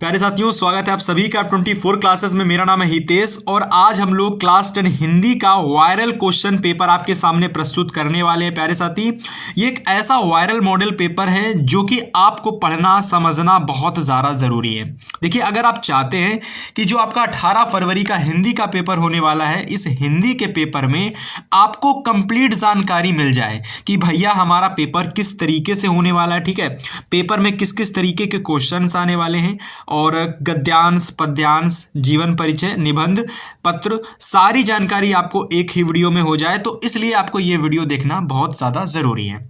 प्यारे साथियों, स्वागत है आप सभी का 24 क्लासेस में। मेरा नाम है हितेश और आज हम लोग क्लास 10 हिंदी का वायरल क्वेश्चन पेपर आपके सामने प्रस्तुत करने वाले हैं। प्यारे साथी, ये एक ऐसा वायरल मॉडल पेपर है जो कि आपको पढ़ना समझना बहुत ज़्यादा ज़रूरी है। देखिए, अगर आप चाहते हैं कि जो आपका 18 फरवरी का हिंदी का पेपर होने वाला है, इस हिंदी के पेपर में आपको कंप्लीट जानकारी मिल जाए कि भैया हमारा पेपर किस तरीके से होने वाला है, ठीक है, पेपर में किस किस तरीके के क्वेश्चन आने वाले हैं और गद्यांश, पद्यांश, जीवन परिचय, निबंध, पत्र, सारी जानकारी आपको एक ही वीडियो में हो जाए, तो इसलिए आपको ये वीडियो देखना बहुत ज़्यादा ज़रूरी है।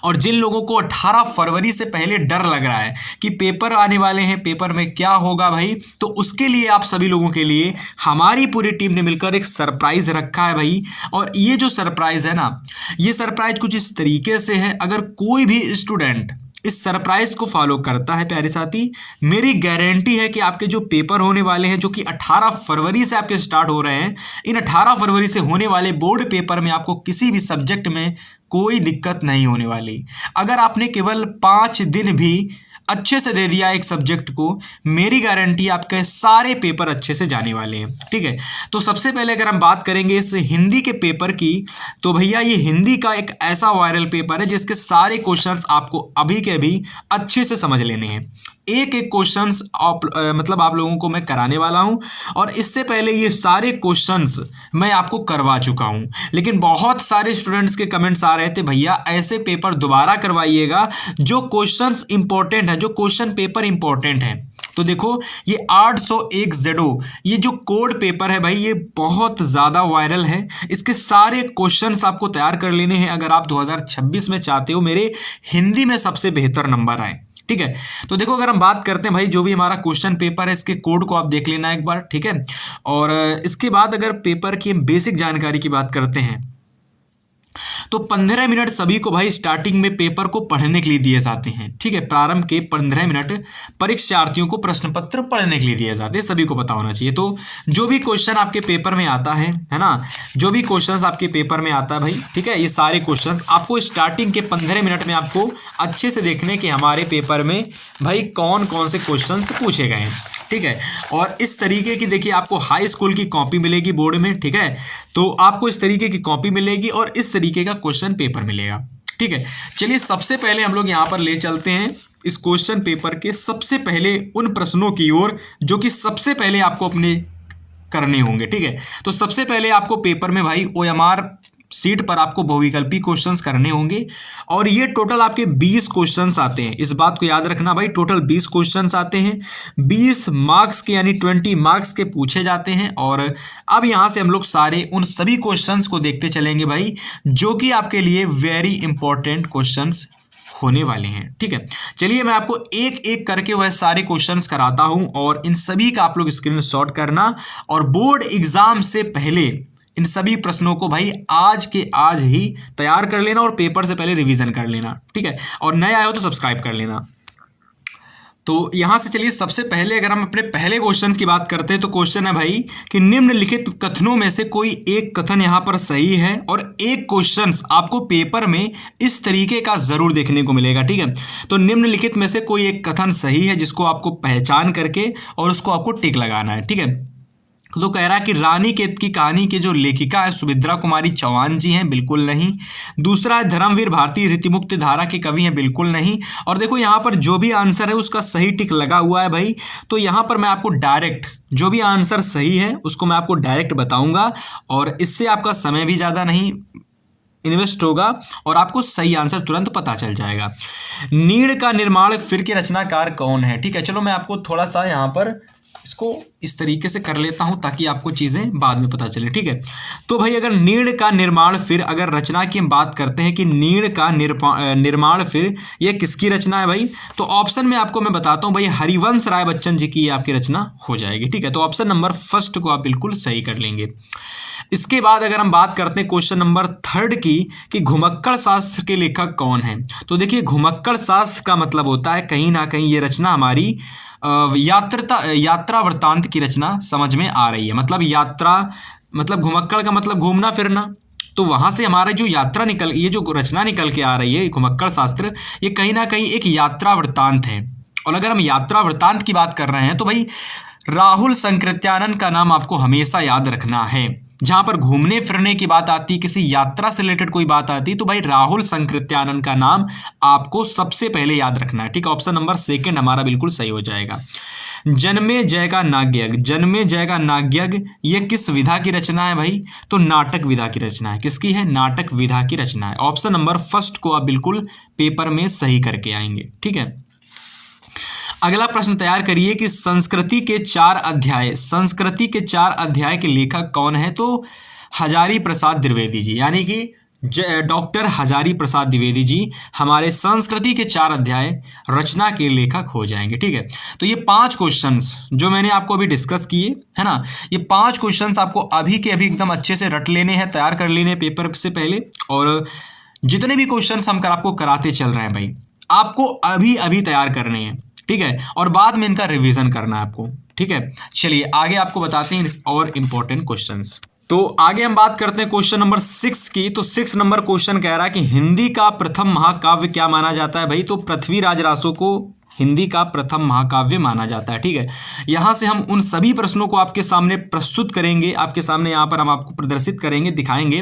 और जिन लोगों को 18 फरवरी से पहले डर लग रहा है कि पेपर आने वाले हैं, पेपर में क्या होगा भाई, तो उसके लिए आप सभी लोगों के लिए हमारी पूरी टीम ने मिलकर एक सरप्राइज रखा है भाई। और ये जो सरप्राइज है ना, ये सरप्राइज कुछ इस तरीके से है, अगर कोई भी स्टूडेंट इस सरप्राइज को फॉलो करता है प्यारे साथी, मेरी गारंटी है कि आपके जो पेपर होने वाले हैं, जो कि 18 फरवरी से आपके स्टार्ट हो रहे हैं, इन 18 फरवरी से होने वाले बोर्ड पेपर में आपको किसी भी सब्जेक्ट में कोई दिक्कत नहीं होने वाली। अगर आपने केवल 5 दिन भी अच्छे से दे दिया एक सब्जेक्ट को, मेरी गारंटी आपके सारे पेपर अच्छे से जाने वाले हैं, ठीक है। तो सबसे पहले अगर हम बात करेंगे इस हिंदी के पेपर की, तो भैया ये हिंदी का एक ऐसा वायरल पेपर है जिसके सारे क्वेश्चंस आपको अभी के अभी अच्छे से समझ लेने हैं। एक एक क्वेश्चंस मतलब आप लोगों को मैं कराने वाला हूं, और इससे पहले ये सारे क्वेश्चंस मैं आपको करवा चुका हूं, लेकिन बहुत सारे स्टूडेंट्स के कमेंट्स आ रहे थे, भैया ऐसे पेपर दोबारा करवाइएगा जो क्वेश्चंस इंपॉर्टेंट है, जो क्वेश्चन पेपर इंपॉर्टेंट है। तो देखो, ये 801 ZO ये जो कोड पेपर है भाई, ये बहुत ज़्यादा वायरल है। इसके सारे क्वेश्चंस आपको तैयार कर लेने हैं अगर आप 2026 में चाहते हो मेरे हिंदी में सबसे बेहतर नंबर आए, ठीक है। तो देखो, अगर हम बात करते हैं भाई, जो भी हमारा क्वेश्चन पेपर है, इसके कोड को आप देख लेना एक बार, ठीक है। और इसके बाद अगर पेपर की बेसिक जानकारी की बात करते हैं, तो 15 मिनट सभी को भाई स्टार्टिंग में पेपर को पढ़ने के लिए दिए जाते हैं, ठीक है। प्रारंभ के 15 मिनट परीक्षार्थियों को प्रश्न पत्र पढ़ने के लिए दिए जाते हैं, सभी को पता होना चाहिए। तो जो भी क्वेश्चन आपके पेपर में आता है ना, जो भी क्वेश्चंस आपके पेपर में आता है भाई, ठीक है, ये सारे क्वेश्चंस आपको स्टार्टिंग के 15 मिनट में आपको अच्छे से देखने कि हमारे पेपर में भाई कौन कौन से क्वेश्चंस पूछे गए हैं, ठीक है। और इस तरीके की देखिए आपको हाई स्कूल की कॉपी मिलेगी बोर्ड में, ठीक है। तो आपको इस तरीके की कॉपी मिलेगी और इस तरीके का क्वेश्चन पेपर मिलेगा, ठीक है। चलिए, सबसे पहले हम लोग यहाँ पर ले चलते हैं इस क्वेश्चन पेपर के सबसे पहले उन प्रश्नों की ओर जो कि सबसे पहले आपको अपने करने होंगे, ठीक है। तो सबसे पहले आपको पेपर में भाई OMR सीट पर आपको बहुविकल्पी क्वेश्चंस करने होंगे, और ये टोटल आपके 20 क्वेश्चंस आते हैं। इस बात को याद रखना भाई, टोटल 20 क्वेश्चंस आते हैं, 20 मार्क्स के यानी 20 मार्क्स के पूछे जाते हैं। और अब यहाँ से हम लोग सारे उन सभी क्वेश्चंस को देखते चलेंगे भाई, जो कि आपके लिए वेरी इंपॉर्टेंट क्वेश्चंस होने वाले हैं, ठीक है। चलिए, मैं आपको एक एक करके वह सारे क्वेश्चंस कराता हूं, और इन सभी का आप लोग स्क्रीनशॉट करना, और बोर्ड एग्जाम से पहले इन सभी प्रश्नों को भाई आज के आज ही तैयार कर लेना और पेपर से पहले रिवीजन कर लेना, ठीक है। और नए आए हो तो सब्सक्राइब कर लेना। तो यहां से चलिए, सबसे पहले अगर हम अपने पहले क्वेश्चन की बात करते हैं, तो क्वेश्चन है भाई कि निम्नलिखित कथनों में से कोई एक कथन यहां पर सही है, और एक क्वेश्चन आपको पेपर में इस तरीके का जरूर देखने को मिलेगा, ठीक है। तो निम्नलिखित में से कोई एक कथन सही है जिसको आपको पहचान करके और उसको आपको टिक लगाना है, ठीक है। तो कह रहा है कि रानी केत की कहानी के जो लेखिका है सुभद्रा कुमारी चौहान जी हैं, बिल्कुल नहीं। दूसरा है धर्मवीर भारती रीतिमुक्ति धारा के कवि हैं, बिल्कुल नहीं। और देखो, यहाँ पर जो भी आंसर है उसका सही टिक लगा हुआ है भाई। तो यहाँ पर मैं आपको डायरेक्ट जो भी आंसर सही है उसको मैं आपको डायरेक्ट बताऊंगा, और इससे आपका समय भी ज़्यादा नहीं इन्वेस्ट होगा और आपको सही आंसर तुरंत पता चल जाएगा। नीड़ का निर्माण फिर के रचनाकार कौन है, ठीक है। चलो, मैं आपको थोड़ा सा यहाँ पर इसको इस तरीके से कर लेता हूं ताकि आपको चीज़ें बाद में पता चले, ठीक है। तो भाई, अगर नीड़ का निर्माण फिर, अगर रचना की हम बात करते हैं कि नीड़ का निर्माण फिर ये किसकी रचना है भाई, तो ऑप्शन में आपको मैं बताता हूं भाई, हरिवंश राय बच्चन जी की ये आपकी रचना हो जाएगी, ठीक है। तो ऑप्शन नंबर फर्स्ट को आप बिल्कुल सही कर लेंगे। इसके बाद अगर हम बात करते हैं क्वेश्चन नंबर 3 की, कि घुमक्कड़ शास्त्र के लेखक कौन है। तो देखिए, घुमक्कड़ शास्त्र का मतलब होता है कहीं ना कहीं ये रचना हमारी यात्रा वृत्तांत की रचना समझ में आ रही है। मतलब यात्रा, मतलब घुमक्कड़ का मतलब घूमना फिरना, तो वहाँ से हमारा जो यात्रा ये जो रचना निकल के आ रही है घुमक्कड़ शास्त्र, ये कहीं ना कहीं एक यात्रा वृत्तांत है। और अगर हम यात्रा वृत्तांत की बात कर रहे हैं तो भाई राहुल संकृत्यानंद का नाम आपको हमेशा याद रखना है। जहां पर घूमने फिरने की बात आती, किसी यात्रा से रिलेटेड कोई बात आती, तो भाई राहुल संकृत्यानंद का नाम आपको सबसे पहले याद रखना है। ठीक है, ऑप्शन नंबर सेकंड हमारा बिल्कुल सही हो जाएगा। जन्मेजय का नाट्यज्ञ, जन्मेजय का नाट्यज्ञ ये किस विधा की रचना है भाई? तो नाटक विधा की रचना है। किसकी है? नाटक विधा की रचना है। ऑप्शन नंबर फर्स्ट को आप बिल्कुल पेपर में सही करके आएंगे। ठीक है, अगला प्रश्न तैयार करिए कि संस्कृति के 4 अध्याय, संस्कृति के 4 अध्याय के लेखक कौन है? तो हजारी प्रसाद द्विवेदी जी, यानी कि डॉक्टर हजारी प्रसाद द्विवेदी जी हमारे संस्कृति के 4 अध्याय रचना के लेखक हो जाएंगे। ठीक है, तो ये 5 क्वेश्चंस जो मैंने आपको अभी डिस्कस किए है ना, ये 5 क्वेश्चंस आपको अभी के अभी एकदम अच्छे से रट लेने हैं, तैयार कर लेने पेपर से पहले। और जितने भी क्वेश्चंस हम आपको कराते चल रहे हैं भाई, आपको अभी अभी तैयार करने हैं। ठीक है, और बाद में इनका रिवीजन करना है आपको। ठीक है, चलिए आगे आपको बताते हैं और इंपॉर्टेंट क्वेश्चंस। तो आगे हम बात करते हैं क्वेश्चन नंबर 6 की। तो 6 नंबर क्वेश्चन कह रहा है कि हिंदी का प्रथम महाकाव्य क्या माना जाता है भाई? तो पृथ्वीराज रासो को हिंदी का प्रथम महाकाव्य माना जाता है। ठीक है, यहां से हम उन सभी प्रश्नों को आपके सामने प्रस्तुत करेंगे, आपके सामने यहां पर हम आपको प्रदर्शित करेंगे, दिखाएंगे,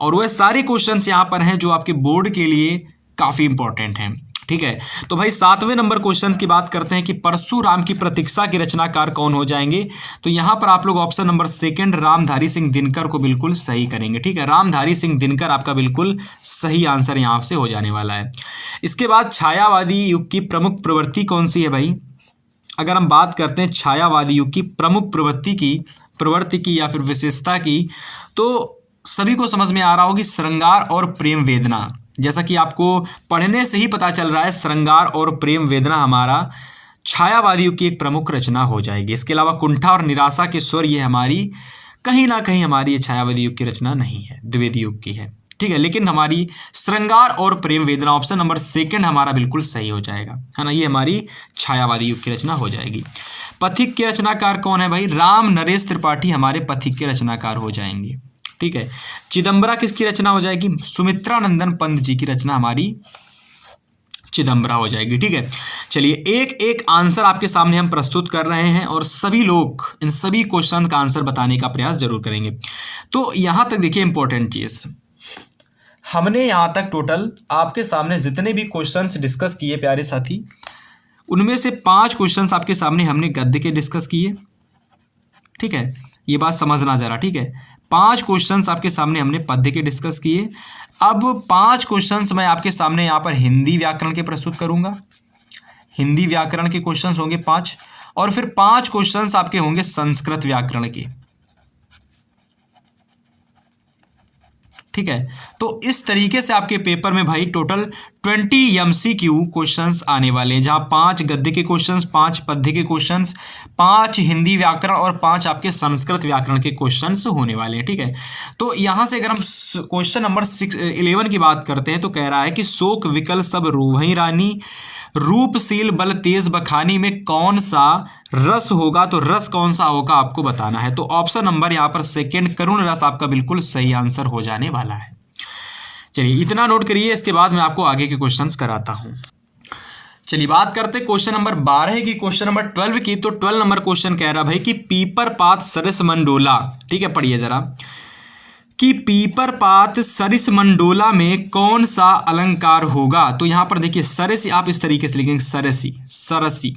और वह सारे क्वेश्चंस यहां पर हैं जो आपके बोर्ड के लिए काफी इंपॉर्टेंट हैं। ठीक है, तो भाई 7वें नंबर क्वेश्चन की बात करते हैं कि परशुराम की प्रतीक्षा के रचनाकार कौन हो जाएंगे? तो यहां पर आप लोग option number second Ramdhari Singh Dinkar को बिल्कुल सही करेंगे। ठीक है, रामधारी सिंह दिनकर आपका बिल्कुल सही आंसर यहां से हो जाने वाला है। इसके बाद छायावादी युग की प्रमुख प्रवृत्ति कौन सी है भाई? अगर हम बात करते हैं छायावादी युग की प्रमुख प्रवृत्ति की या फिर विशेषता की, तो सभी को समझ में आ रहा होगी श्रृंगार और प्रेम वेदना। जैसा कि आपको पढ़ने से ही पता चल रहा है, श्रृंगार और प्रेम वेदना हमारा छायावादी युग की एक प्रमुख रचना हो जाएगी। इसके अलावा कुंठा और निराशा के स्वर ये हमारी कहीं ना कहीं हमारी ये छायावादी युग की रचना नहीं है, द्विवेदी युग की है। ठीक है, लेकिन हमारी श्रृंगार और प्रेम वेदना ऑप्शन नंबर सेकंड हमारा बिल्कुल सही हो जाएगा, है ना, ये हमारी छायावादी युग की रचना हो जाएगी। पथिक के रचनाकार कौन है भाई? राम नरेश त्रिपाठी हमारे पथिक के रचनाकार हो जाएंगे। ठीक है, चिदंबरा किसकी रचना हो जाएगी? सुमित्रा नंदन पंत जी की रचना हमारी चिदंबरा हो जाएगी। ठीक है, चलिए एक एक आंसर आपके सामने हम प्रस्तुत कर रहे हैं और सभी लोग इन सभी क्वेश्चन का आंसर बताने का प्रयास जरूर करेंगे। तो यहां तक देखिए इंपॉर्टेंट चीज, हमने यहां तक टोटल आपके सामने जितने भी क्वेश्चंस डिस्कस किए प्यारे साथी, उनमें से 5 क्वेश्चंस आपके सामने हमने गद्य के डिस्कस किए। ठीक है, ये बात समझना जरा। ठीक है, 5 क्वेश्चंस आपके सामने हमने पद्य के डिस्कस किए। अब 5 क्वेश्चंस मैं आपके सामने यहाँ पर हिंदी व्याकरण के प्रस्तुत करूंगा। हिंदी व्याकरण के क्वेश्चंस होंगे 5, और फिर 5 क्वेश्चंस आपके होंगे संस्कृत व्याकरण के। ठीक है, तो इस तरीके से आपके पेपर में भाई टोटल 20 MCQ क्वेश्चंस आने वाले हैं, जहां 5 गद्य के क्वेश्चंस, 5 पद्य के क्वेश्चंस, 5 हिंदी व्याकरण और 5 आपके संस्कृत व्याकरण के क्वेश्चंस होने वाले हैं। ठीक है, तो यहां से अगर हम क्वेश्चन नंबर 11 की बात करते हैं तो कह रहा है कि शोक विकल सब रोवहीं रानी, रूपशील बल तेज बखानी में कौन सा रस होगा? तो रस कौन सा होगा आपको बताना है। तो ऑप्शन नंबर यहाँ पर सेकंड करुण रस आपका बिल्कुल सही आंसर हो जाने वाला है। चलिए इतना नोट करिए, इसके बाद मैं आपको आगे के क्वेश्चंस कराता हूं। चलिए बात करते हैं क्वेश्चन नंबर 12 की, क्वेश्चन नंबर 12 की। तो 12 नंबर क्वेश्चन कह रहा भाई कि पीपर पात सरिस मंडोला, ठीक है पढ़िए जरा, कि पीपर पात सरिस मंडोला में कौन सा अलंकार होगा? तो यहां पर देखिए सरसी आप इस तरीके से लिखेंगे, सरसी, सरसी,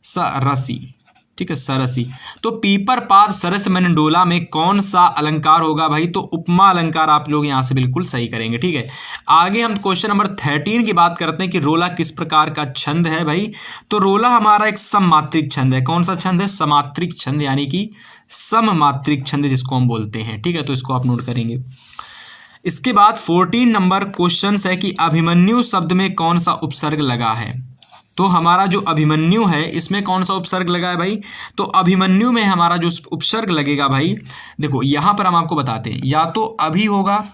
सरसी, ठीक है सरसी। तो पीपर पात सरस मंडोला में कौन सा अलंकार होगा भाई? तो उपमा अलंकार आप लोग यहां से बिल्कुल सही करेंगे। ठीक है, आगे हम क्वेश्चन नंबर 13 की बात करते हैं कि रोला किस प्रकार का छंद है भाई? तो रोला हमारा एक सममात्रिक छंद है। कौन सा छंद है? समात्रिक छंद, यानी कि सममात्रिक छंद जिसको हम बोलते हैं। ठीक है, तो इसको आप नोट करेंगे। इसके बाद 14 नंबर क्वेश्चन है कि अभिमन्यु शब्द में कौन सा उपसर्ग लगा है? तो हमारा जो अभिमन्यु है इसमें कौन सा उपसर्ग लगा है भाई? तो अभिमन्यु में हमारा जो उपसर्ग लगेगा भाई, देखो यहां पर हम आपको बताते हैं, या तो अभी होगा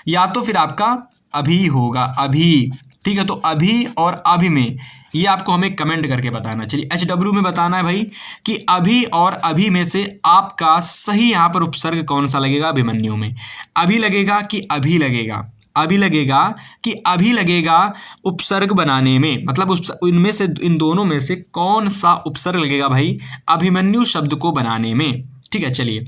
या तो फिर आपका अभी होगा, अभी। ठीक है, तो अभी और अभी में ये आपको हमें कमेंट करके बताना। चलिए HW में बताना है भाई कि अभी और अभी में से आपका सही यहाँ पर उपसर्ग कौन सा लगेगा? अभिमन्यु में अभी लगेगा कि अभी लगेगा? अभी लगेगा कि अभी लगेगा उपसर्ग बनाने में, मतलब इनमें से, इन दोनों में से कौन सा उपसर्ग लगेगा भाई अभिमन्यु शब्द को बनाने में। ठीक है, चलिए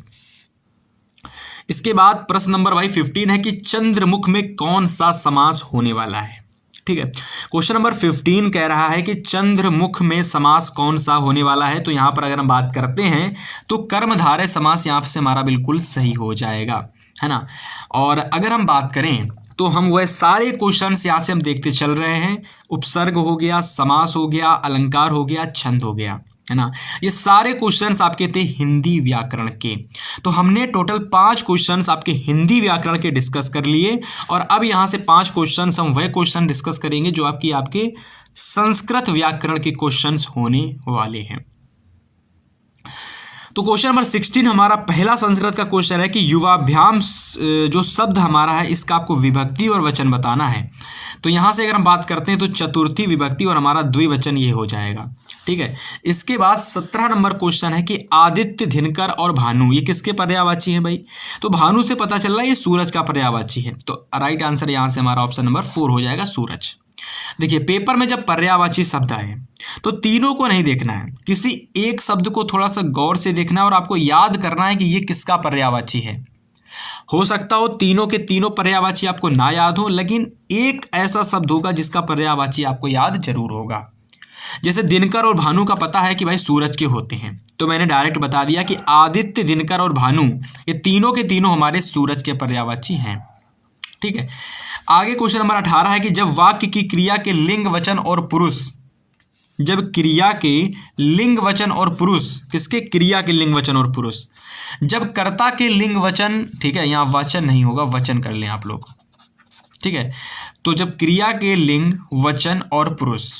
इसके बाद प्रश्न नंबर भाई 15 है कि चंद्रमुख में कौन सा समास होने वाला है। ठीक है, क्वेश्चन नंबर 15 कह रहा है कि चंद्रमुख में समास कौन सा होने वाला है। तो यहाँ पर अगर हम बात करते हैं तो कर्मधारय समास यहाँ से हमारा बिल्कुल सही हो जाएगा, है ना। और अगर हम बात करें तो हम वह सारे क्वेश्चंस यहाँ से हम देखते चल रहे हैं, उपसर्ग हो गया, समास हो गया, अलंकार हो गया, छंद हो गया, है ना। ये सारे क्वेश्चंस आपके थे हिंदी व्याकरण के। तो हमने टोटल 5 क्वेश्चंस आपके हिंदी व्याकरण के डिस्कस कर लिए और अब यहाँ से 5 क्वेश्चंस हम वह क्वेश्चन डिस्कस करेंगे जो आपके संस्कृत व्याकरण के क्वेश्चंस होने वाले हैं। तो क्वेश्चन नंबर 16 हमारा पहला संस्कृत का क्वेश्चन है कि युवाभ्याम जो शब्द हमारा है इसका आपको विभक्ति और वचन बताना है। तो यहाँ से अगर हम बात करते हैं तो चतुर्थी विभक्ति और हमारा द्विवचन ये हो जाएगा। ठीक है, इसके बाद 17 नंबर क्वेश्चन है कि आदित्य, दिनकर और भानु ये किसके पर्यायवाची हैं भाई। तो भानु से पता चल रहा है ये सूरज का पर्यायवाची है। तो राइट आंसर यहाँ से हमारा ऑप्शन नंबर 4 हो जाएगा, सूरज। देखिए पेपर में जब पर्यायवाची शब्द आए तो तीनों को नहीं देखना है, किसी एक शब्द को थोड़ा सा गौर से देखना है और आपको याद करना है कि ये किसका पर्यायवाची है। हो सकता हो तीनों के तीनों पर्यायवाची आपको ना याद हो, लेकिन एक ऐसा शब्द होगा जिसका पर्यायवाची आपको याद जरूर होगा। जैसे दिनकर और भानु का पता है कि भाई सूरज के होते हैं, तो मैंने डायरेक्ट बता दिया कि आदित्य, दिनकर और भानु ये तीनों के तीनों हमारे सूरज के पर्यायवाची हैं। ठीक है, आगे क्वेश्चन नंबर 18 है कि जब वाक्य की क्रिया के लिंग, वचन और पुरुष, जब क्रिया के लिंग, वचन और पुरुष, किसके, क्रिया के लिंग, वचन और पुरुष, जब कर्ता के लिंग, वचन, ठीक है यहाँ वचन नहीं होगा, वचन कर लें आप लोग। ठीक है, तो जब क्रिया के लिंग, वचन और पुरुष,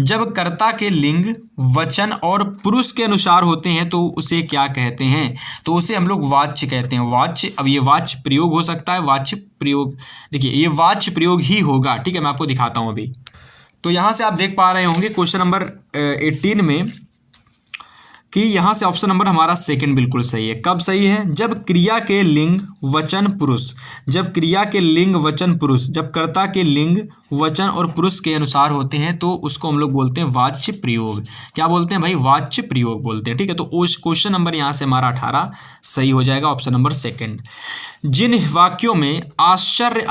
जब कर्ता के लिंग, वचन और पुरुष के अनुसार होते हैं तो उसे क्या कहते हैं। तो उसे हम लोग वाच्य कहते हैं। वाच्य, अब ये वाच्य प्रयोग हो सकता है, वाच्य प्रयोग, देखिए ये वाच्य प्रयोग ही होगा। ठीक है, मैं आपको दिखाता हूं अभी। तो यहां से आप देख पा रहे होंगे क्वेश्चन नंबर 18 में कि यहाँ से ऑप्शन नंबर हमारा सेकंड बिल्कुल सही है। कब सही है, जब क्रिया के लिंग, वचन, पुरुष, जब क्रिया के लिंग, वचन, पुरुष, जब कर्ता के लिंग, वचन और पुरुष के अनुसार होते हैं तो उसको हम लोग बोलते हैं वाच्य प्रयोग। क्या बोलते हैं भाई, वाच्य प्रयोग बोलते हैं। ठीक है, तो उस क्वेश्चन नंबर यहाँ से हमारा 18 सही हो जाएगा, ऑप्शन नंबर सेकंड। जिन वाक्यों में आश्चर्य,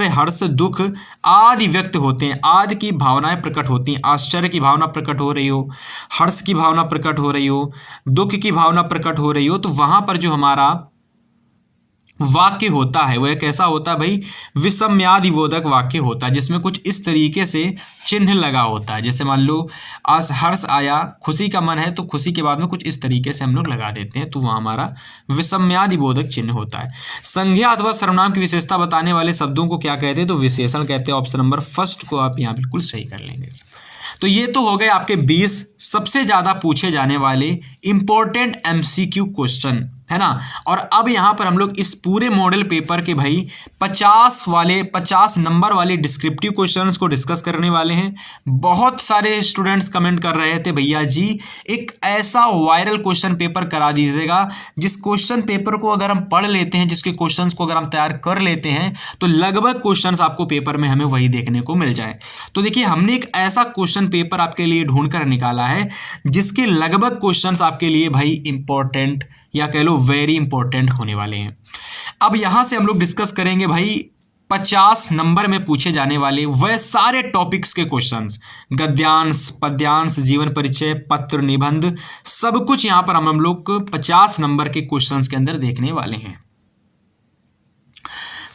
हर्ष, दुख आदि व्यक्त होते हैं, आदि की भावनाएं प्रकट होती हैं, आश्चर्य की भावना प्रकट हो रही हो, हर्ष की भावना प्रकट हो रही हो, दुख की भावना प्रकट हो रही हो, तो वहां पर जो हमारा वाक्य होता है वह कैसा होता है भाई, विषम्यादिबोधक वाक्य होता है, जिसमें कुछ इस तरीके से चिन्ह लगा होता है। जैसे मान लो आज हर्ष आया, खुशी का मन है, तो खुशी के बाद में कुछ इस तरीके से हम लोग लगा देते हैं, तो वह हमारा विषम्यादिबोधक चिन्ह होता है। संज्ञा अथवा सर्वनाम की विशेषता बताने वाले शब्दों को क्या कहते हैं, तो विशेषण कहते हैं। ऑप्शन नंबर फर्स्ट को आप यहाँ बिल्कुल सही कर लेंगे। तो ये तो हो गए आपके 20 सबसे ज़्यादा पूछे जाने वाले इंपॉर्टेंट एमसीक्यू क्वेश्चन, है ना। और अब यहाँ पर हम लोग इस पूरे मॉडल पेपर के भाई 50 नंबर वाले डिस्क्रिप्टिव क्वेश्चंस को डिस्कस करने वाले हैं। बहुत सारे स्टूडेंट्स कमेंट कर रहे थे भैया जी एक ऐसा वायरल क्वेश्चन पेपर करा दीजिएगा जिस क्वेश्चन पेपर को अगर हम पढ़ लेते हैं, जिसके क्वेश्चंस को अगर हम तैयार कर लेते हैं तो लगभग क्वेश्चंस आपको पेपर में हमें वही देखने को मिल जाए। तो देखिए हमने एक ऐसा क्वेश्चन पेपर आपके लिए ढूंढ कर निकाला है जिसके लगभग क्वेश्चंस आपके लिए भाई इंपॉर्टेंट या कह लो वेरी इंपॉर्टेंट होने वाले हैं। अब यहां से हम लोग डिस्कस करेंगे भाई 50 नंबर में पूछे जाने वाले वह सारे टॉपिक्स के क्वेश्चंस, गद्यांश, पद्यांश, जीवन परिचय, पत्र, निबंध, सब कुछ यहां पर हम लोग 50 नंबर के क्वेश्चंस के अंदर देखने वाले हैं।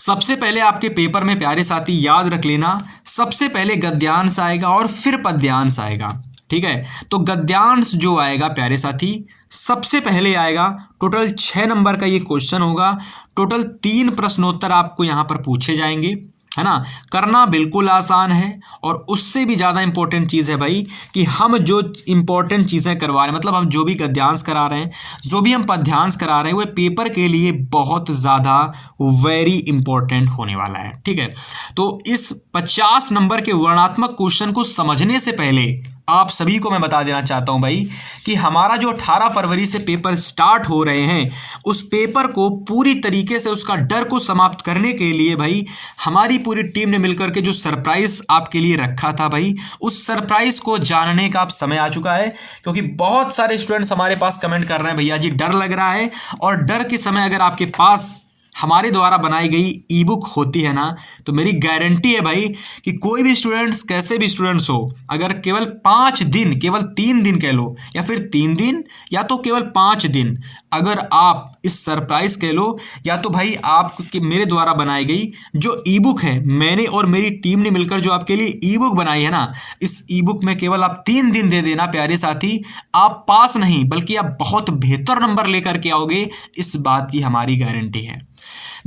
सबसे पहले आपके पेपर में प्यारे साथी याद रख लेना, सबसे पहले गद्यांश आएगा और फिर पद्यांश आएगा। ठीक है, तो गद्यांश जो आएगा प्यारे साथी सबसे पहले आएगा। टोटल 6 नंबर का ये क्वेश्चन होगा। टोटल 3 प्रश्नोत्तर आपको यहाँ पर पूछे जाएंगे, है ना। करना बिल्कुल आसान है और उससे भी ज़्यादा इंपॉर्टेंट चीज़ है भाई कि हम जो इंपॉर्टेंट चीज़ें करवा रहे हैं, मतलब हम जो भी गद्यांश करा रहे हैं, जो भी हम पद्यांश करा रहे हैं, वह पेपर के लिए बहुत ज़्यादा वेरी इंपॉर्टेंट होने वाला है। ठीक है, तो इस 50 नंबर के वर्णनात्मक क्वेश्चन को समझने से पहले आप सभी को मैं बता देना चाहता हूं भाई कि हमारा जो 18 फरवरी से पेपर स्टार्ट हो रहे हैं, उस पेपर को पूरी तरीके से उसका डर को समाप्त करने के लिए भाई हमारी पूरी टीम ने मिलकर के जो सरप्राइज आपके लिए रखा था भाई, उस सरप्राइज को जानने का अब समय आ चुका है। क्योंकि बहुत सारे स्टूडेंट्स हमारे पास कमेंट कर रहे हैं भैया जी डर लग रहा है, और डर के समय अगर आपके पास हमारे द्वारा बनाई गई ई बुक होती है ना, तो मेरी गारंटी है भाई कि कोई भी स्टूडेंट्स, कैसे भी स्टूडेंट्स हो, अगर केवल 5 दिन, केवल 3 दिन कह लो, या फिर 3 दिन या तो केवल 5 दिन, अगर आप इस सरप्राइज कह लो या तो भाई आप मेरे द्वारा बनाई गई जो ई बुक है, मैंने और मेरी टीम ने मिलकर जो आपके लिए ई बुक बनाई है ना, इस ई बुक में केवल आप 3 दिन दे देना प्यारे साथी, आप पास नहीं बल्कि आप बहुत बेहतर नंबर लेकर के आओगे, इस बात की हमारी गारंटी है।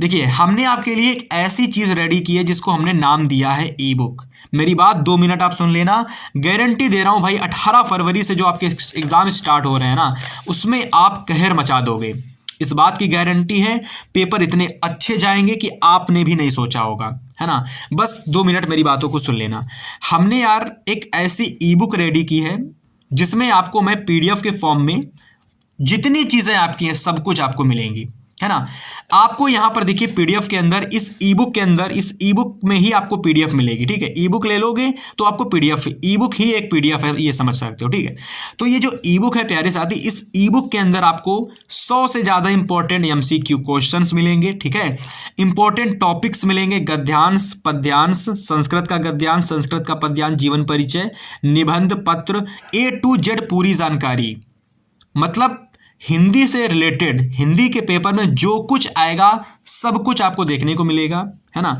देखिए, हमने आपके लिए एक ऐसी चीज रेडी की है जिसको हमने नाम दिया है ई बुक। मेरी बात 2 मिनट आप सुन लेना, गारंटी दे रहा हूं भाई 18 फरवरी से जो आपके एग्जाम स्टार्ट हो रहे हैं ना, उसमें आप कहर मचा दोगे, इस बात की गारंटी है। पेपर इतने अच्छे जाएंगे कि आपने भी नहीं सोचा होगा, है ना। बस 2 मिनट मेरी बातों को सुन लेना। हमने यार एक ऐसी ई बुक रेडी की है जिसमें आपको मैं PDF के फॉर्म में जितनी चीजें आपकी हैं सब कुछ आपको मिलेंगी, है ना। आपको यहां पर देखिए PDF के अंदर, इस ई बुक के अंदर, इस ई बुक में ही आपको PDF मिलेगी, ठीक है। ई बुक ले लोगे तो आपको PDF, ई बुक ही एक PDF है, ये समझ सकते हो, ठीक है। तो ये जो ई बुक है प्यारे साथी, इस ई बुक के अंदर आपको 100 से ज्यादा इंपॉर्टेंट MCQ क्वेश्चंस मिलेंगे, ठीक है। इंपॉर्टेंट टॉपिक्स मिलेंगे, गद्यांश, पद्यांश, संस्कृत का गद्यांश, संस्कृत का पद्यांश, जीवन परिचय, निबंध, पत्र, A to Z पूरी जानकारी। मतलब हिंदी से रिलेटेड, हिंदी के पेपर में जो कुछ आएगा सब कुछ आपको देखने को मिलेगा, है ना।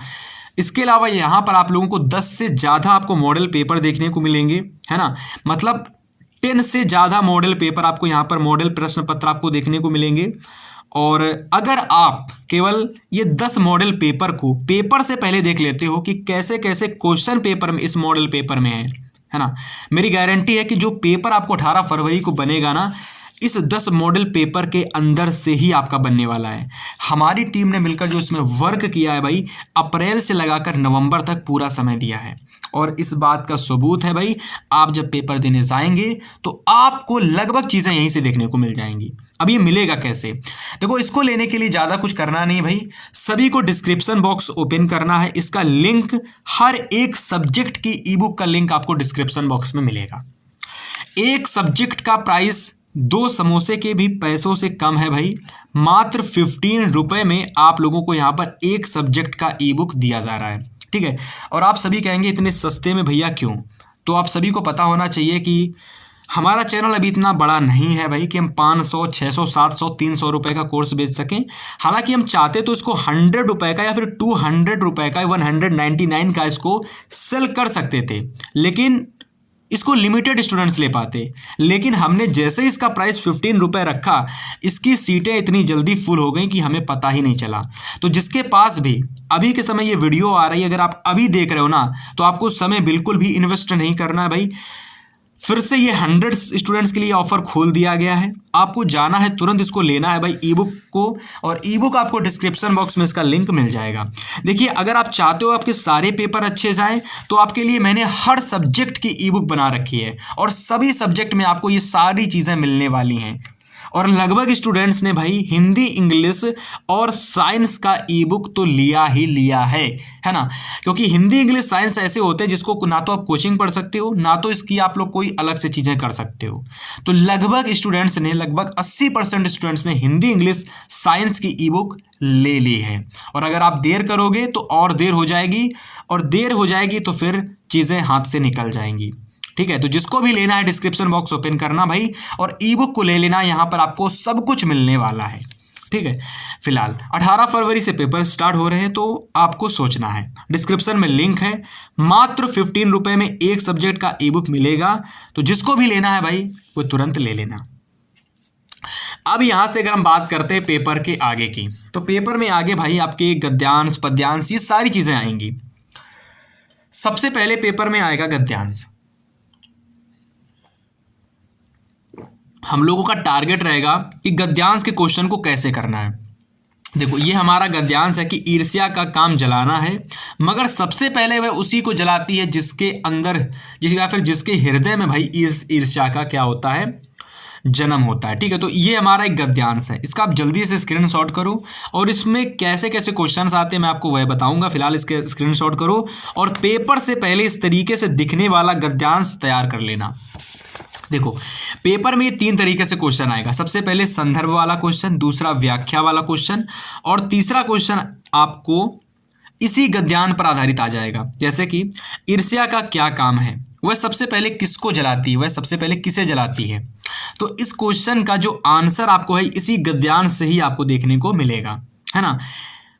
इसके अलावा यहाँ पर आप लोगों को 10 से ज़्यादा आपको मॉडल पेपर देखने को मिलेंगे, है ना। मतलब 10 से ज़्यादा मॉडल पेपर आपको यहाँ पर, मॉडल प्रश्न पत्र आपको देखने को मिलेंगे। और अगर आप केवल ये 10 मॉडल पेपर को पेपर से पहले देख लेते हो कि कैसे कैसे क्वेश्चन पेपर में इस मॉडल पेपर में है ना, मेरी गारंटी है कि जो पेपर आपको 18 फरवरी को बनेगा ना, इस 10 मॉडल पेपर के अंदर से ही आपका बनने वाला है। हमारी टीम ने मिलकर जो इसमें वर्क किया है भाई, अप्रैल से लगाकर नवंबर तक पूरा समय दिया है। और इस बात का सबूत है भाई, आप जब पेपर देने जाएंगे तो आपको लगभग चीज़ें यहीं से देखने को मिल जाएंगी। अब ये मिलेगा कैसे? देखो, इसको लेने के लिए ज़्यादा कुछ करना नहीं भाई, सभी को डिस्क्रिप्शन बॉक्स ओपन करना है। इसका लिंक, हर एक सब्जेक्ट की ई बुक का लिंक आपको डिस्क्रिप्शन बॉक्स में मिलेगा। एक सब्जेक्ट का प्राइस 2 समोसे के भी पैसों से कम है भाई। मात्र 15 रुपए में आप लोगों को यहाँ पर एक सब्जेक्ट का ई बुक दिया जा रहा है, ठीक है। और आप सभी कहेंगे इतने सस्ते में भैया क्यों? तो आप सभी को पता होना चाहिए कि हमारा चैनल अभी इतना बड़ा नहीं है भाई कि हम 500, 600, 700, 300 रुपए का कोर्स बेच सकें। हालांकि हम चाहते तो इसको 100 रुपए का या फिर 200 रुपए का, 199 का इसको सेल कर सकते थे, लेकिन इसको लिमिटेड स्टूडेंट्स ले पाते। लेकिन हमने जैसे ही इसका प्राइस 15 रुपए रखा, इसकी सीटें इतनी जल्दी फुल हो गई कि हमें पता ही नहीं चला। तो जिसके पास भी अभी के समय ये वीडियो आ रही है, अगर आप अभी देख रहे हो ना, तो आपको समय बिल्कुल भी इन्वेस्ट नहीं करना है भाई। फिर से ये 100 स्टूडेंट्स के लिए ऑफर खोल दिया गया है। आपको जाना है, तुरंत इसको लेना है भाई ई बुक को, और ई बुक आपको डिस्क्रिप्शन बॉक्स में इसका लिंक मिल जाएगा। देखिए, अगर आप चाहते हो आपके सारे पेपर अच्छे जाएं, तो आपके लिए मैंने हर सब्जेक्ट की ई बुक बना रखी है, और सभी सब्जेक्ट में आपको ये सारी चीज़ें मिलने वाली हैं। और लगभग स्टूडेंट्स ने भाई हिंदी, इंग्लिश और साइंस का ई बुक तो लिया ही लिया है ना। क्योंकि हिंदी, इंग्लिश, साइंस ऐसे होते हैं जिसको ना तो आप कोचिंग पढ़ सकते हो, ना तो इसकी आप लोग कोई अलग से चीज़ें कर सकते हो। तो लगभग स्टूडेंट्स ने, लगभग 80% स्टूडेंट्स ने हिंदी, इंग्लिश, साइंस की ई बुक ले ली है। और अगर आप देर करोगे तो और देर हो जाएगी, और देर हो जाएगी तो फिर चीज़ें हाथ से निकल जाएंगी, ठीक है। तो जिसको भी लेना है डिस्क्रिप्शन बॉक्स ओपन करना भाई, और ई बुक को ले लेना, यहाँ पर आपको सब कुछ मिलने वाला है, ठीक है। फिलहाल 18 फरवरी से पेपर स्टार्ट हो रहे हैं, तो आपको सोचना है। डिस्क्रिप्शन में लिंक है, मात्र 15 रुपए में एक सब्जेक्ट का ई बुक मिलेगा। तो जिसको भी लेना है भाई वो तुरंत ले लेना। अब यहाँ से अगर हम बात करते हैं पेपर के आगे की, तो पेपर में आगे भाई आपके गद्यांश, पद्यांश, ये सारी चीज़ें आएंगी। सबसे पहले पेपर में आएगा गद्यांश। हम लोगों का टारगेट रहेगा कि गद्यांश के क्वेश्चन को कैसे करना है। देखो ये हमारा गद्यांश है कि ईर्ष्या का काम जलाना है, मगर सबसे पहले वह उसी को जलाती है जिसके अंदर या फिर जिसके हृदय में भाई ईर्ष्या का क्या होता है, जन्म होता है। ठीक है, तो ये हमारा एक गद्यांश है। इसका आप जल्दी से स्क्रीनशॉट करो और इसमें कैसे कैसे क्वेश्चंस आते हैं मैं आपको वह बताऊंगा। फिलहाल इसके स्क्रीनशॉट करो और पेपर से पहले इस तरीके से दिखने वाला गद्यांश तैयार कर लेना। देखो पेपर में ये 3 तरीके से क्वेश्चन आएगा। सबसे पहले संदर्भ वाला क्वेश्चन, दूसरा व्याख्या वाला क्वेश्चन और तीसरा क्वेश्चन आपको इसी गद्यांश पर आधारित आ जाएगा। जैसे कि ईर्ष्या का क्या काम है, वह सबसे पहले किसको जलाती है, वह सबसे पहले किसे जलाती है। तो इस क्वेश्चन का जो आंसर आपको है इसी गद्यांश से ही आपको देखने को मिलेगा, है ना।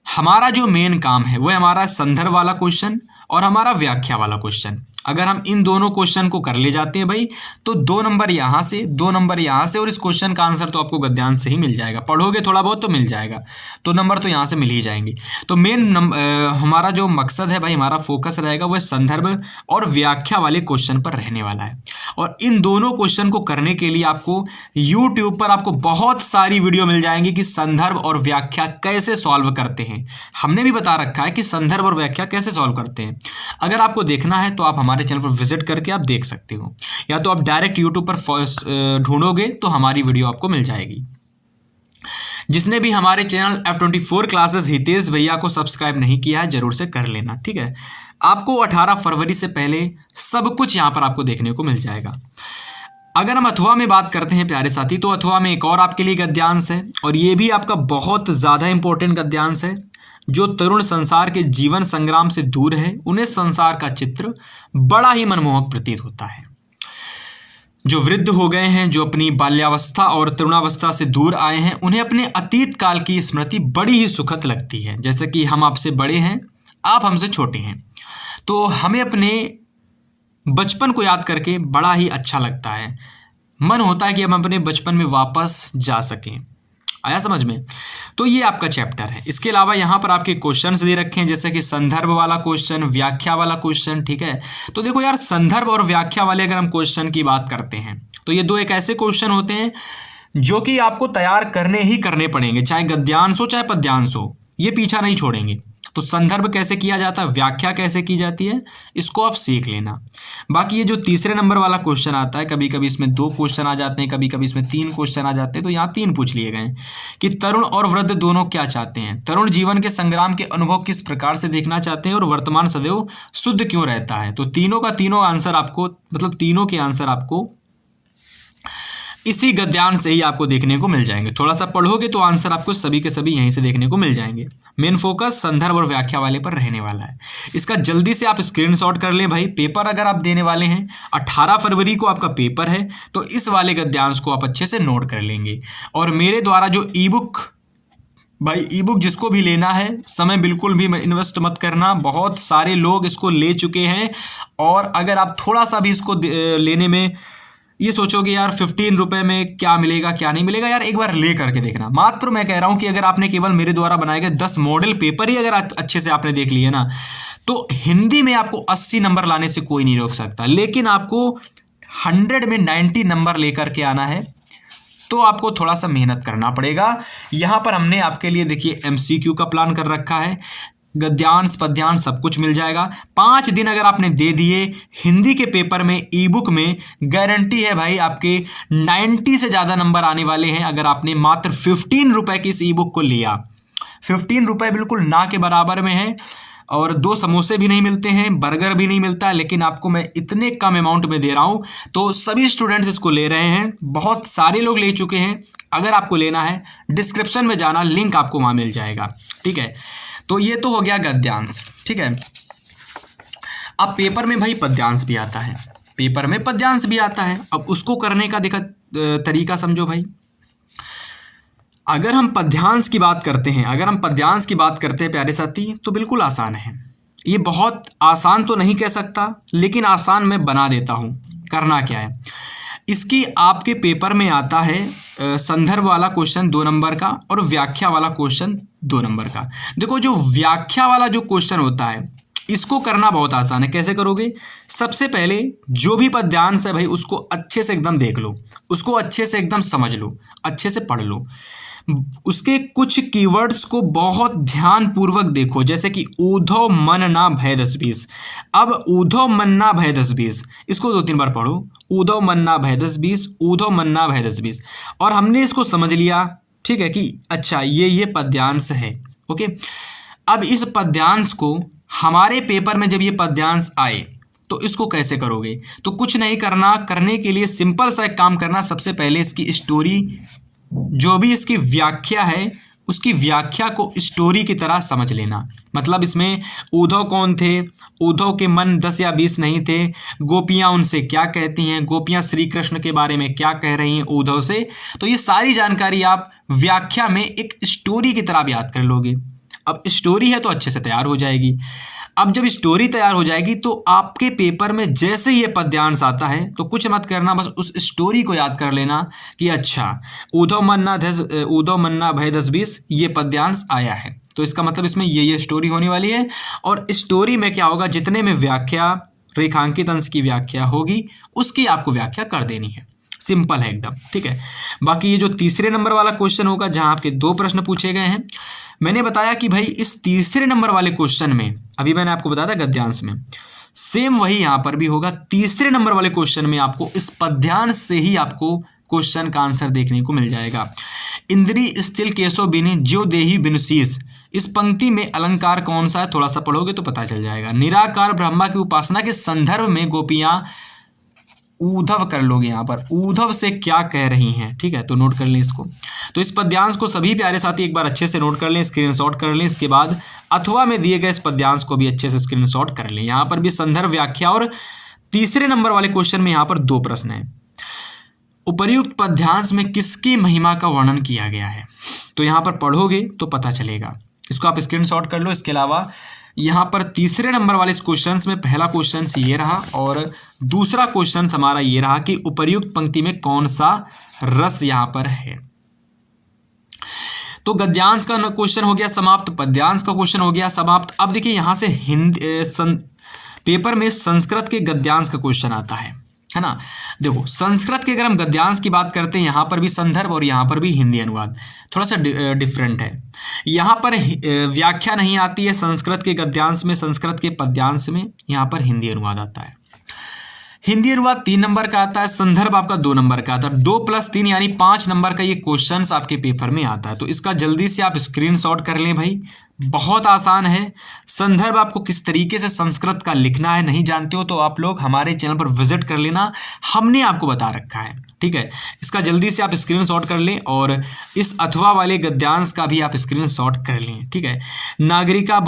हमारा जो मेन काम है वह हमारा संदर्भ वाला क्वेश्चन और हमारा व्याख्या वाला क्वेश्चन। अगर हम इन दोनों क्वेश्चन को कर ले जाते हैं भाई तो 2 नंबर यहाँ से 2 नंबर यहाँ से और इस क्वेश्चन का आंसर तो आपको गद्यांश से ही मिल जाएगा। पढ़ोगे थोड़ा बहुत तो मिल जाएगा, तो नंबर तो यहाँ से मिल ही जाएंगे। तो मेन हमारा जो मकसद है भाई, हमारा फोकस रहेगा वह संदर्भ और व्याख्या वाले क्वेश्चन पर रहने वाला है। और इन दोनों क्वेश्चन को करने के लिए आपको यूट्यूब पर आपको बहुत सारी वीडियो मिल जाएंगी कि संदर्भ और व्याख्या कैसे सॉल्व करते हैं। हमने भी बता रखा है कि संदर्भ और व्याख्या कैसे सॉल्व करते हैं। अगर आपको देखना है तो आप हमारे चैनल पर विजिट करके आप देख सकते हो, या तो आप डायरेक्ट यूट्यूब पर ढूंढोगे तो हमारी वीडियो आपको मिल जाएगी। जिसने भी हमारे चैनल F24 क्लासेस हितेश भैया को सब्सक्राइब नहीं किया है जरूर से कर लेना। ठीक है, आपको 18 फरवरी से पहले सब कुछ यहाँ पर आपको देखने को मिल जाएगा। अगर हम अथवा में बात करते हैं प्यारे साथी, तो अथवा में एक और आपके लिए गद्यांश है और ये भी आपका बहुत ज़्यादा इंपॉर्टेंट गद्यांश है। जो तरुण संसार के जीवन संग्राम से दूर है उन्हें संसार का चित्र बड़ा ही मनमोहक प्रतीत होता है। जो वृद्ध हो गए हैं, जो अपनी बाल्यावस्था और तरुणावस्था से दूर आए हैं, उन्हें अपने अतीत काल की स्मृति बड़ी ही सुखद लगती है। जैसे कि हम आपसे बड़े हैं, आप हमसे छोटे हैं, तो हमें अपने बचपन को याद करके बड़ा ही अच्छा लगता है। मन होता है कि हम अपने बचपन में वापस जा सकें। आया समझ में? तो ये आपका चैप्टर है। इसके अलावा यहाँ पर आपके क्वेश्चंस दे रखे हैं, जैसे कि संदर्भ वाला क्वेश्चन, व्याख्या वाला क्वेश्चन। ठीक है, तो देखो यार, संदर्भ और व्याख्या वाले अगर हम क्वेश्चन की बात करते हैं तो ये 2 एक ऐसे क्वेश्चन होते हैं जो कि आपको तैयार करने ही करने पड़ेंगे, चाहे गद्यांश हो चाहे पद्यांश हो, ये पीछा नहीं छोड़ेंगे। तो संदर्भ कैसे किया जाता है, व्याख्या कैसे की जाती है, इसको आप सीख लेना। बाकी ये जो तीसरे नंबर वाला क्वेश्चन आता है, कभी कभी इसमें 2 क्वेश्चन आ जाते हैं, कभी कभी इसमें 3 क्वेश्चन आ जाते हैं, तो यहाँ 3 पूछ लिए गए कि तरुण और वृद्ध दोनों क्या चाहते हैं। तरुण जीवन के संग्राम के अनुभव किस प्रकार से देखना चाहते हैं और वर्तमान सदैव शुद्ध क्यों रहता है। तो तीनों का तीनों आंसर आपको, मतलब तीनों के आंसर आपको इसी गद्यांश से ही आपको देखने को मिल जाएंगे। थोड़ा सा पढ़ोगे तो आंसर आपको सभी के सभी यहीं से देखने को मिल जाएंगे। मेन फोकस संदर्भ और व्याख्या वाले पर रहने वाला है। इसका जल्दी से आप स्क्रीनशॉट कर लें भाई। पेपर अगर आप देने वाले हैं, 18 फरवरी को आपका पेपर है, तो इस वाले गद्यांश को आप अच्छे से नोट कर लेंगे। और मेरे द्वारा जो ई बुक जिसको भी लेना है, समय बिल्कुल भी इन्वेस्ट मत करना। बहुत सारे लोग इसको ले चुके हैं और अगर आप थोड़ा सा भी इसको लेने में ये सोचोगे यार 15 रुपये में क्या मिलेगा क्या नहीं मिलेगा, यार एक बार ले करके देखना। मात्र मैं कह रहा हूँ कि अगर आपने केवल मेरे द्वारा बनाए गए 10 मॉडल पेपर ही अगर अच्छे से आपने देख लिए ना, तो हिंदी में आपको 80 नंबर लाने से कोई नहीं रोक सकता। लेकिन आपको 100 में 90 नंबर लेकर के आना है तो आपको थोड़ा सा मेहनत करना पड़ेगा। यहाँ पर हमने आपके लिए देखिए MCQ का प्लान कर रखा है, गद्यांश पद्यांश सब कुछ मिल जाएगा। 5 दिन अगर आपने दे दिए हिंदी के पेपर में, ई बुक में, गारंटी है भाई आपके 90 से ज़्यादा नंबर आने वाले हैं। अगर आपने मात्र 15 रुपये की इस ई बुक को लिया, 15 रुपये बिल्कुल ना के बराबर में है। और 2 समोसे भी नहीं मिलते हैं, बर्गर भी नहीं मिलता है, लेकिन आपको मैं इतने कम अमाउंट में दे रहा हूँ, तो सभी स्टूडेंट्स इसको ले रहे हैं। बहुत सारे लोग ले चुके हैं। अगर आपको लेना है डिस्क्रिप्शन में जाना, लिंक आपको वहाँ मिल जाएगा। ठीक है, तो ये तो हो गया गद्यांश। ठीक है, अब पेपर में भाई पद्यांश भी आता है, पेपर में पद्यांश भी आता है। अब उसको करने का तरीका समझो भाई। अगर हम पद्यांश की बात करते हैं, प्यारे साथी, तो बिल्कुल आसान है। ये बहुत आसान तो नहीं कह सकता, लेकिन आसान मैं बना देता हूँ। करना क्या है, इसकी आपके पेपर में आता है संदर्भ वाला क्वेश्चन 2 नंबर का और व्याख्या वाला क्वेश्चन 2 नंबर का। देखो जो व्याख्या वाला जो क्वेश्चन होता है, इसको करना बहुत आसान है। कैसे करोगे, सबसे पहले जो भी पद्यांश है भाई उसको अच्छे से एकदम देख लो, उसको अच्छे से एकदम समझ लो, अच्छे से पढ़ लो। उसके कुछ कीवर्ड्स को बहुत ध्यान पूर्वक देखो, जैसे कि ऊधव मन ना भय दस बीस। अब ऊधव मन ना भय दस बीस, इसको 2-3 बार पढ़ो। ऊधव मन ना भय दस बीस, ऊधव मन ना भय दस बीस। और हमने इसको समझ लिया, ठीक है, कि अच्छा ये पद्यांश है। ओके, अब इस पद्यांश को हमारे पेपर में जब ये पद्यांश आए तो इसको कैसे करोगे? तो कुछ नहीं करना, करने के लिए सिंपल सा एक काम करना। सबसे पहले इसकी स्टोरी, जो भी इसकी व्याख्या है, उसकी व्याख्या को स्टोरी की तरह समझ लेना। मतलब इसमें उद्धव कौन थे, उद्धव के मन 10 या 20 नहीं थे, गोपियाँ उनसे क्या कहती हैं, गोपियाँ श्री कृष्ण के बारे में क्या कह रही हैं उद्धव से, तो ये सारी जानकारी आप व्याख्या में एक स्टोरी की तरह याद कर लोगे। अब स्टोरी है तो अच्छे से तैयार हो जाएगी। अब जब स्टोरी तैयार हो जाएगी तो आपके पेपर में जैसे ये पद्यांश आता है तो कुछ मत करना, बस उस स्टोरी को याद कर लेना कि अच्छा ऊधव मन्ना भय दस बीस ये पद्यांश आया है, तो इसका मतलब इसमें ये स्टोरी होने वाली है। और स्टोरी में क्या होगा, जितने में व्याख्या, रेखांकित अंश की व्याख्या होगी उसकी आपको व्याख्या कर देनी है। सिंपल है एकदम, ठीक है। बाकी ये जो तीसरे नंबर वाला क्वेश्चन होगा जहां आपके 2 प्रश्न पूछे गए हैं, मैंने बताया कि भाई इस तीसरे नंबर वाले क्वेश्चन में, अभी मैंने आपको बताया था गद्यांश में, सेम वही यहां पर भी होगा। तीसरे नंबर वाले क्वेश्चन में आपको इस पद्यांश से ही आपको क्वेश्चन का आंसर देखने को मिल जाएगा। इंद्री स्थिल केशव बिनि ज्यो देही बिनुशीस, इस पंक्ति में अलंकार कौन सा है, थोड़ा सा पढ़ोगे तो पता चल जाएगा। निराकार ब्रह्मा की उपासना के संदर्भ में गोपियां, ऊधव कर लोगे यहाँ पर, ऊधव से क्या कह रही हैं, ठीक है, तो नोट कर लें इसको। तो इस पद्यांश को सभी प्यारे साथी एक बार अच्छे से नोट कर लें, स्क्रीनशॉट कर लें। इसके बाद अथवा में दिए गए इस पद्यांश को भी अच्छे से स्क्रीनशॉट कर लें। यहाँ पर भी संदर्भ, व्याख्या और तीसरे नंबर वाले क्वेश्चन में यहाँ पर 2 प्रश्न हैं। उपर्युक्त पद्यांश में किसकी महिमा का वर्णन किया गया है, तो यहाँ पर पढ़ोगे तो पता चलेगा। इसको आप स्क्रीनशॉट कर लो। इसके अलावा यहाँ पर तीसरे नंबर वाले इस क्वेश्चन में पहला क्वेश्चन ये रहा और दूसरा क्वेश्चन हमारा ये रहा कि उपर्युक्त पंक्ति में कौन सा रस यहाँ पर है। तो गद्यांश का क्वेश्चन हो गया समाप्त, पद्यांश का क्वेश्चन हो गया समाप्त। अब देखिए यहाँ से पेपर में संस्कृत के गद्यांश का क्वेश्चन आता है ना। देखो संस्कृत के अगर हम गद्यांश की बात करते हैं, यहाँ पर भी संदर्भ और यहाँ पर भी हिंदी अनुवाद थोड़ा सा डिफरेंट है। यहाँ पर व्याख्या नहीं आती है संस्कृत के गद्यांश में, संस्कृत के पद्यांश में यहाँ पर हिंदी अनुवाद आता है। हिंदी अनुवाद 3 नंबर का आता है, संदर्भ आपका 2 नंबर का आता है। 2 + 3 यानी 5 नंबर का ये क्वेश्चंस आपके पेपर में आता है। तो इसका जल्दी से आप स्क्रीनशॉट कर लें भाई, बहुत आसान है। संदर्भ आपको किस तरीके से संस्कृत का लिखना है नहीं जानते हो तो आप लोग हमारे चैनल पर विजिट कर लेना, हमने आपको बता रखा है, ठीक है। इसका जल्दी से आप स्क्रीनशॉट कर लें और इस अथवा वाले गद्यांश का भी आप स्क्रीनशॉट कर लें, ठीक है। नागरिका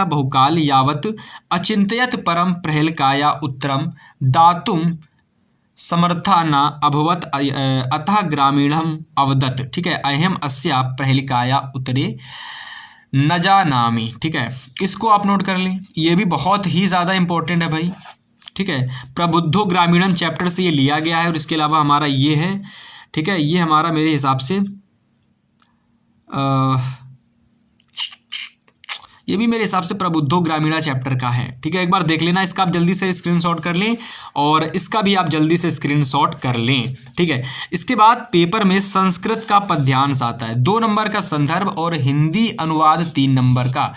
बहुकाल यावत अचिंतयत परम प्रहेलकाया उत्तरम दातुम समर्था न अभवत अतः ग्रामीणम अवदत, ठीक है। अहम अस्या प्रहेलिकाया उत्तरे न जानामि, ठीक है। इसको आप नोट कर लें, ये भी बहुत ही ज़्यादा इंपॉर्टेंट है भाई, ठीक है। प्रबुद्धो ग्रामीणम चैप्टर से ये लिया गया है और इसके अलावा हमारा ये है, ठीक है। ये हमारा मेरे हिसाब से ये भी मेरे हिसाब से प्रबुद्धो ग्रामीणा चैप्टर का है, ठीक है। एक बार देख लेना, इसका आप जल्दी से स्क्रीनशॉट कर लें और इसका भी आप जल्दी से स्क्रीनशॉट कर लें, ठीक है। इसके बाद पेपर में संस्कृत का पद्यांश आता है, 2 नंबर का संदर्भ और हिंदी अनुवाद 3 नंबर का।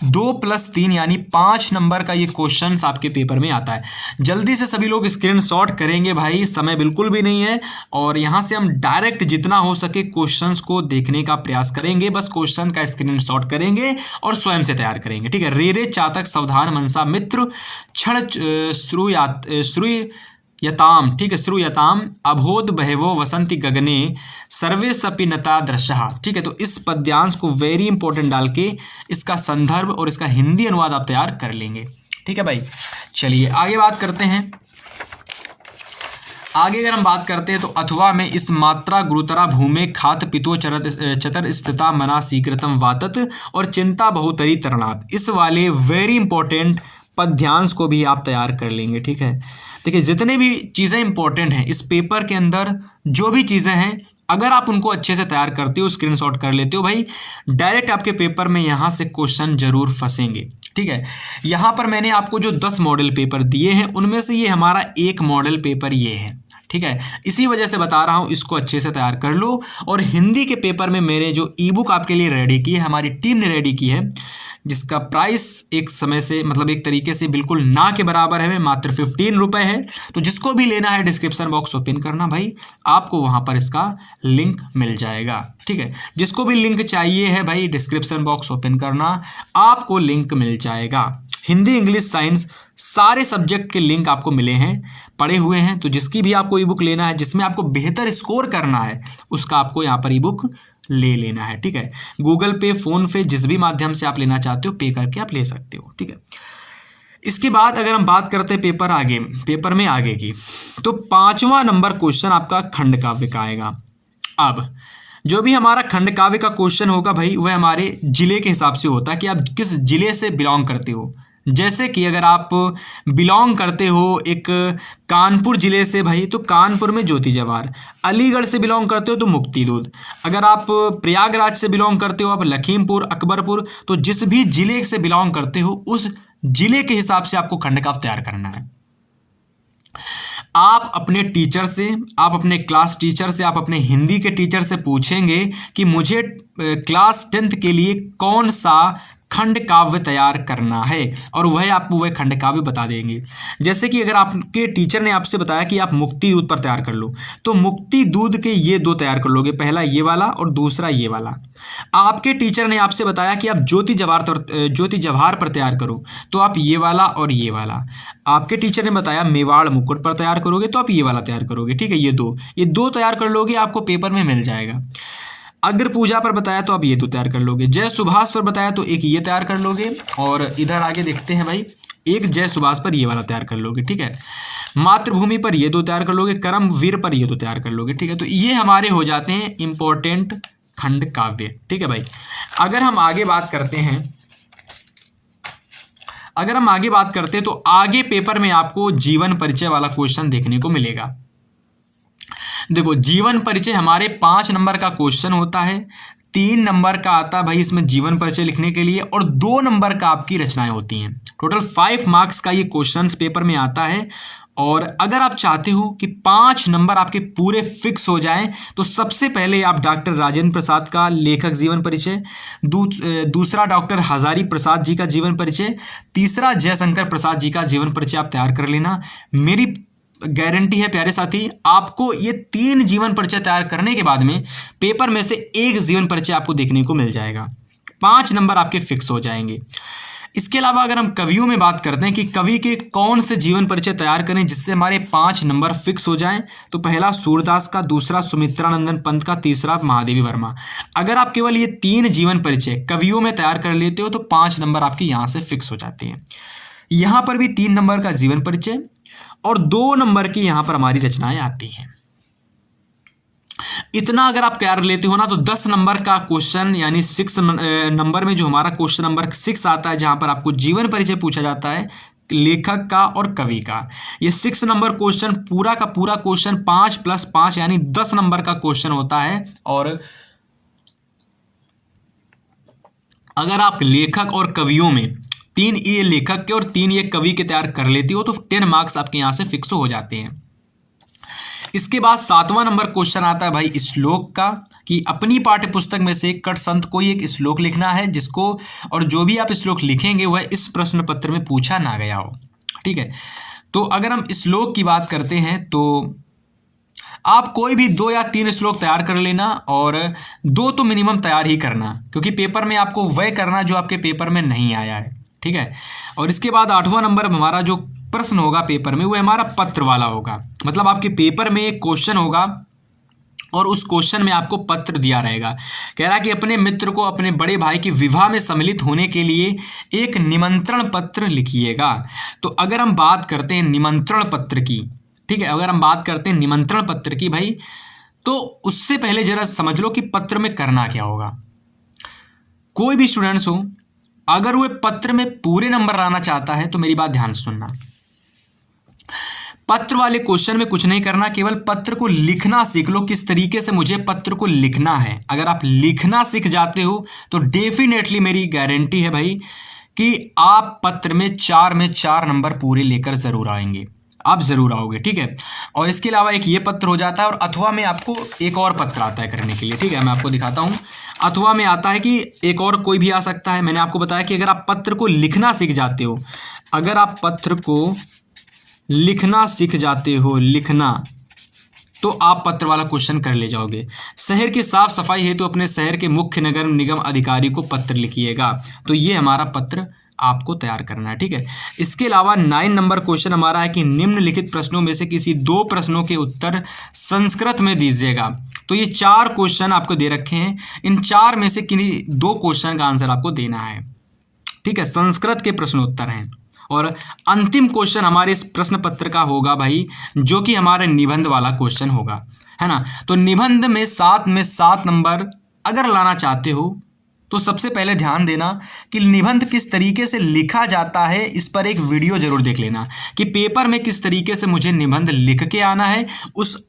2 + 3 यानी 5 नंबर का ये क्वेश्चन आपके पेपर में आता है। जल्दी से सभी लोग स्क्रीनशॉट करेंगे भाई, समय बिल्कुल भी नहीं है और यहाँ से हम डायरेक्ट जितना हो सके क्वेश्चंस को देखने का प्रयास करेंगे। बस क्वेश्चन का स्क्रीनशॉट करेंगे और स्वयं से तैयार करेंगे, ठीक है। रे चातक सावधान मनसा मित्र क्षण श्रूयताम, ठीक है, श्रूयताम अभोद बहवो वसंती गगने सर्वे सपि नता दृश्यः, ठीक है। तो इस पद्यांश को वेरी इंपॉर्टेंट डाल के इसका संदर्भ और इसका हिंदी अनुवाद आप तैयार कर लेंगे, ठीक है भाई। चलिए आगे बात करते हैं। आगे अगर हम बात करते हैं तो अथवा में इस मात्रा गुरुतरा भूमे खात पितो चतर स्थिता मना शीघ्रतम वातत और चिंता बहुतरी तरणात, इस वाले वेरी इंपॉर्टेंट पद्यांश को भी आप तैयार कर लेंगे, ठीक है। देखिए जितने भी चीज़ें इंपॉर्टेंट हैं इस पेपर के अंदर, जो भी चीज़ें हैं अगर आप उनको अच्छे से तैयार करते हो, स्क्रीनशॉट कर लेते हो भाई, डायरेक्ट आपके पेपर में यहाँ से क्वेश्चन जरूर फंसेंगे, ठीक है। यहाँ पर मैंने आपको जो 10 मॉडल पेपर दिए हैं उनमें से ये हमारा एक मॉडल पेपर ये है, ठीक है। इसी वजह से बता रहा हूँ, इसको अच्छे से तैयार कर लो। और हिंदी के पेपर में मेरे जो ई बुक आपके लिए रेडी की है, हमारी टीम ने रेडी की है, जिसका प्राइस एक समय से मतलब एक तरीके से बिल्कुल ना के बराबर है, मात्र 15 रुपये है। तो जिसको भी लेना है डिस्क्रिप्शन बॉक्स ओपन करना भाई, आपको वहाँ पर इसका लिंक मिल जाएगा, ठीक है। जिसको भी लिंक चाहिए है भाई, डिस्क्रिप्शन बॉक्स ओपन करना, आपको लिंक मिल जाएगा। हिंदी, इंग्लिश, साइंस सारे सब्जेक्ट के लिंक आपको मिले हैं, पड़े हुए हैं। तो जिसकी भी आपको ई बुक लेना है, जिसमें आपको बेहतर स्कोर करना है, उसका आपको यहाँ पर ई बुक ले लेना है, ठीक है। गूगल पे, फोन पे, जिस भी माध्यम से आप लेना चाहते हो पे करके आप ले सकते हो, ठीक है। इसके बाद अगर हम बात करते हैं पेपर में आगे की, तो 5वां नंबर क्वेश्चन आपका खंड काव्य का आएगा। अब जो भी हमारा खंड काव्य का क्वेश्चन होगा भाई, वह हमारे जिले के हिसाब से होता है कि आप किस जिले से बिलोंग करते हो। जैसे कि अगर आप बिलोंग करते हो एक कानपुर ज़िले से भाई, तो कानपुर में ज्योति जवाहर। अलीगढ़ से बिलोंग करते हो तो मुक्ति दूध। अगर आप प्रयागराज से बिलोंग करते हो, आप लखीमपुर, अकबरपुर, तो जिस भी ज़िले से बिलोंग करते हो उस ज़िले के हिसाब से आपको खंड काव्य तैयार करना है। आप अपने टीचर से, आप अपने क्लास टीचर से, आप अपने हिंदी के टीचर से पूछेंगे कि मुझे क्लास 10th के लिए कौन सा खंड काव्य तैयार करना है, और वह आपको वह खंड काव्य बता देंगे। जैसे कि अगर आपके टीचर ने आपसे बताया कि आप मुक्ति दूध पर तैयार कर लो, तो मुक्ति दूध के ये 2 तैयार कर लोगे, पहला ये वाला और दूसरा ये वाला। आपके टीचर ने आपसे बताया कि आप ज्योति जवाहर पर तैयार करो, तो आप ये वाला और ये वाला। आपके टीचर ने बताया मेवाड़ मुकुट पर तैयार करोगे, तो आप ये वाला तैयार करोगे, ठीक है। ये दो तैयार कर लोगे, आपको पेपर में मिल जाएगा। अग्र पूजा पर बताया तो आप ये 2 तैयार कर लोगे। जय सुभाष पर बताया तो एक ये तैयार कर लोगे, और इधर आगे देखते हैं भाई, एक जय सुभाष पर ये वाला तैयार कर लोगे, ठीक है। मातृभूमि पर ये 2 तैयार कर लोगे, कर्मवीर पर ये 2 तैयार कर लोगे, ठीक है। तो ये हमारे हो जाते हैं इंपॉर्टेंट खंड काव्य, ठीक है भाई। अगर हम आगे बात करते हैं तो आगे पेपर में आपको जीवन परिचय वाला क्वेश्चन देखने को मिलेगा। देखो, जीवन परिचय हमारे 5 नंबर का क्वेश्चन होता है। 3 नंबर का आता है भाई इसमें जीवन परिचय लिखने के लिए, और 2 नंबर का आपकी रचनाएं होती हैं। टोटल 5 मार्क्स का ये क्वेश्चंस पेपर में आता है। और अगर आप चाहते हो कि 5 नंबर आपके पूरे फिक्स हो जाएं, तो सबसे पहले आप डॉक्टर राजेंद्र प्रसाद का लेखक जीवन परिचय, दूसरा डॉक्टर हजारी प्रसाद जी का जीवन परिचय, तीसरा जयशंकर प्रसाद जी का जीवन परिचय आप तैयार कर लेना। मेरी गारंटी है प्यारे साथी, आपको ये 3 जीवन परिचय तैयार करने के बाद में पेपर में से एक जीवन परिचय आपको देखने को मिल जाएगा। 5 नंबर आपके फिक्स हो जाएंगे। इसके अलावा अगर हम कवियों में बात करते हैं कि कवि के कौन से जीवन परिचय तैयार करें जिससे हमारे 5 नंबर फिक्स हो जाएं, तो पहला सूरदास का, दूसरा सुमित्रानंदन पंत का, तीसरा महादेवी वर्मा। अगर आप केवल ये 3 जीवन परिचय कवियों में तैयार कर लेते हो तो 5 नंबर आपके यहाँ से फिक्स हो जाते हैं। यहाँ पर भी 3 नंबर का जीवन परिचय और 2 नंबर की यहाँ पर हमारी रचनाएं आती हैं। इतना अगर आप तैयार लेते हो ना, तो 10 नंबर का क्वेश्चन, यानी 6 नंबर में जो हमारा क्वेश्चन नंबर 6 आता है, जहां पर आपको जीवन परिचय पूछा जाता है लेखक का और कवि का। ये 6 नंबर क्वेश्चन पूरा का पूरा क्वेश्चन 5 + 5 यानी 10 नंबर का क्वेश्चन होता है। और अगर आप लेखक और कवियों में 3 ये लेखक के और 3 ये कवि के तैयार कर लेती हो, तो 10 मार्क्स आपके यहां से फिक्स हो जाते हैं। इसके बाद 7वां नंबर क्वेश्चन आता है भाई श्लोक का, कि अपनी पाठ्य पुस्तक में से कट संत कोई एक श्लोक लिखना है जिसको, और जो भी आप श्लोक लिखेंगे वह इस प्रश्न पत्र में पूछा ना गया हो, ठीक है। तो अगर हम श्लोक की बात करते हैं तो आप कोई भी 2 या 3 श्लोक तैयार कर लेना, और 2 तो मिनिमम तैयार ही करना, क्योंकि पेपर में आपको वह करना जो आपके पेपर में नहीं आया है, ठीक है। और इसके बाद 8वां नंबर हमारा जो प्रश्न होगा पेपर में, वो हमारा पत्र वाला होगा। मतलब आपके पेपर में एक क्वेश्चन होगा और उस क्वेश्चन में आपको पत्र दिया रहेगा। कह रहा कि अपने मित्र को अपने बड़े भाई के विवाह में सम्मिलित होने के लिए एक निमंत्रण पत्र लिखिएगा। तो अगर हम बात करते हैं निमंत्रण पत्र की, ठीक है, अगर हम बात करते हैं निमंत्रण पत्र की भाई, तो उससे पहले जरा समझ लो कि पत्र में करना क्या होगा। कोई भी स्टूडेंट्स हो, अगर वो पत्र में पूरे नंबर लाना चाहता है तो मेरी बात ध्यान से सुनना। पत्र वाले क्वेश्चन में कुछ नहीं करना, केवल पत्र को लिखना सीख लो, किस तरीके से मुझे पत्र को लिखना है। अगर आप लिखना सीख जाते हो तो डेफिनेटली मेरी गारंटी है भाई कि आप पत्र में 4 नंबर पूरे लेकर ज़रूर आएंगे, आप ज़रूर आओगे, ठीक है। और इसके अलावा एक ये पत्र हो जाता है, और अथवा में आपको एक और पत्र आता है करने के लिए, ठीक है। मैं आपको दिखाता हूँ। अथवा में आता है कि एक और कोई भी आ सकता है। मैंने आपको बताया कि अगर आप पत्र को लिखना सीख जाते हो, अगर आप पत्र को लिखना सीख जाते हो, लिखना, तो आप पत्र वाला क्वेश्चन कर ले जाओगे। शहर की साफ सफाई हेतु अपने शहर के मुख्य नगर निगम अधिकारी को पत्र लिखिएगा, तो ये हमारा पत्र आपको तैयार करना है, ठीक है। इसके अलावा 9 नंबर क्वेश्चन हमारा है कि निम्नलिखित प्रश्नों में से किसी 2 प्रश्नों के उत्तर संस्कृत में दीजिएगा। तो ये 4 क्वेश्चन आपको दे रखे हैं, इन 4 में से किन्हीं 2 क्वेश्चन का आंसर आपको देना है, ठीक है। संस्कृत के प्रश्नोत्तर हैं। और अंतिम क्वेश्चन हमारे इस प्रश्न पत्र का होगा भाई, जो कि हमारा निबंध वाला क्वेश्चन होगा, है ना। तो निबंध में 7 नंबर अगर लाना चाहते हो तो सबसे पहले ध्यान देना कि निबंध किस तरीके से लिखा जाता है, इस पर एक वीडियो जरूर देख लेना कि पेपर में किस तरीके से मुझे निबंध लिख के आना है।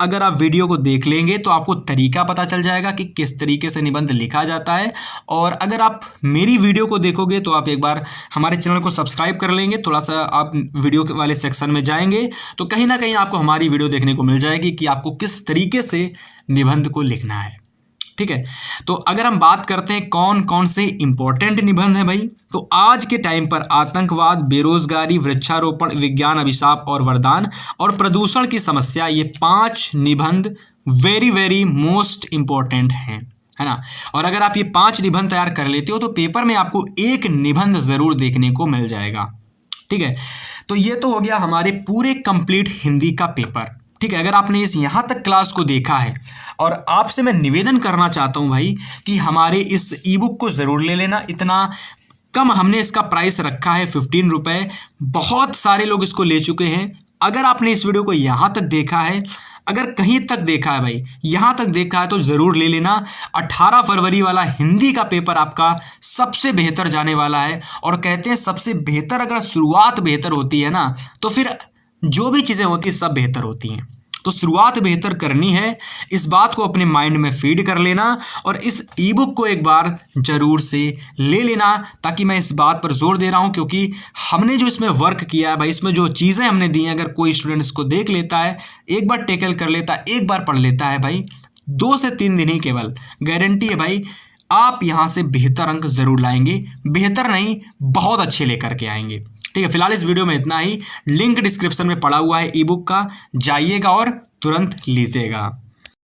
अगर आप वीडियो को देख लेंगे तो आपको तरीका पता चल जाएगा कि किस तरीके से निबंध लिखा जाता है। और अगर आप मेरी वीडियो को देखोगे तो आप एक बार हमारे चैनल को सब्सक्राइब कर लेंगे, थोड़ा सा आप वीडियो वाले सेक्शन में जाएंगे तो कहीं ना कहीं आपको हमारी वीडियो देखने को मिल जाएगी कि आपको किस तरीके से निबंध को लिखना है, ठीक है। तो अगर हम बात करते हैं कौन कौन से इंपॉर्टेंट निबंध हैं भाई, तो आज के टाइम पर आतंकवाद, बेरोजगारी, वृक्षारोपण, विज्ञान अभिशाप और वरदान और प्रदूषण की समस्या, ये 5 निबंध वेरी मोस्ट इंपॉर्टेंट हैं, है ना। और अगर आप ये 5 निबंध तैयार कर लेते हो तो पेपर में आपको एक निबंध जरूर देखने को मिल जाएगा, ठीक है। तो ये तो हो गया हमारे पूरे कंप्लीट हिंदी का पेपर, ठीक है। अगर आपने इस यहाँ तक क्लास को देखा है, और आपसे मैं निवेदन करना चाहता हूँ भाई कि हमारे इस ई बुक को ज़रूर ले लेना। इतना कम हमने इसका प्राइस रखा है 15 रुपये, बहुत सारे लोग इसको ले चुके हैं। अगर आपने इस वीडियो को यहाँ तक देखा है, अगर कहीं तक देखा है भाई, यहाँ तक देखा है, तो ज़रूर ले लेना। 18 फरवरी वाला हिंदी का पेपर आपका सबसे बेहतर जाने वाला है। और कहते हैं सबसे बेहतर, अगर शुरुआत बेहतर होती है ना, तो फिर जो भी चीज़ें होती हैं सब बेहतर होती हैं। तो शुरुआत बेहतर करनी है, इस बात को अपने माइंड में फीड कर लेना और इस ई बुक को एक बार ज़रूर से ले लेना। ताकि मैं इस बात पर जोर दे रहा हूँ क्योंकि हमने जो इसमें वर्क किया है भाई, इसमें जो चीज़ें हमने दी हैं, अगर कोई स्टूडेंट इसको देख लेता है, एक बार टेकल कर लेता है, एक बार पढ़ लेता है भाई, 2 से 3 दिन ही केवल, गारंटी है भाई आप यहाँ से बेहतर अंक ज़रूर लाएंगे। बेहतर नहीं, बहुत अच्छे लेकर के आएंगे, ठीक है। फिलहाल इस वीडियो में इतना ही। लिंक डिस्क्रिप्शन में पड़ा हुआ है ई बुक का, जाइएगा और तुरंत लीजिएगा।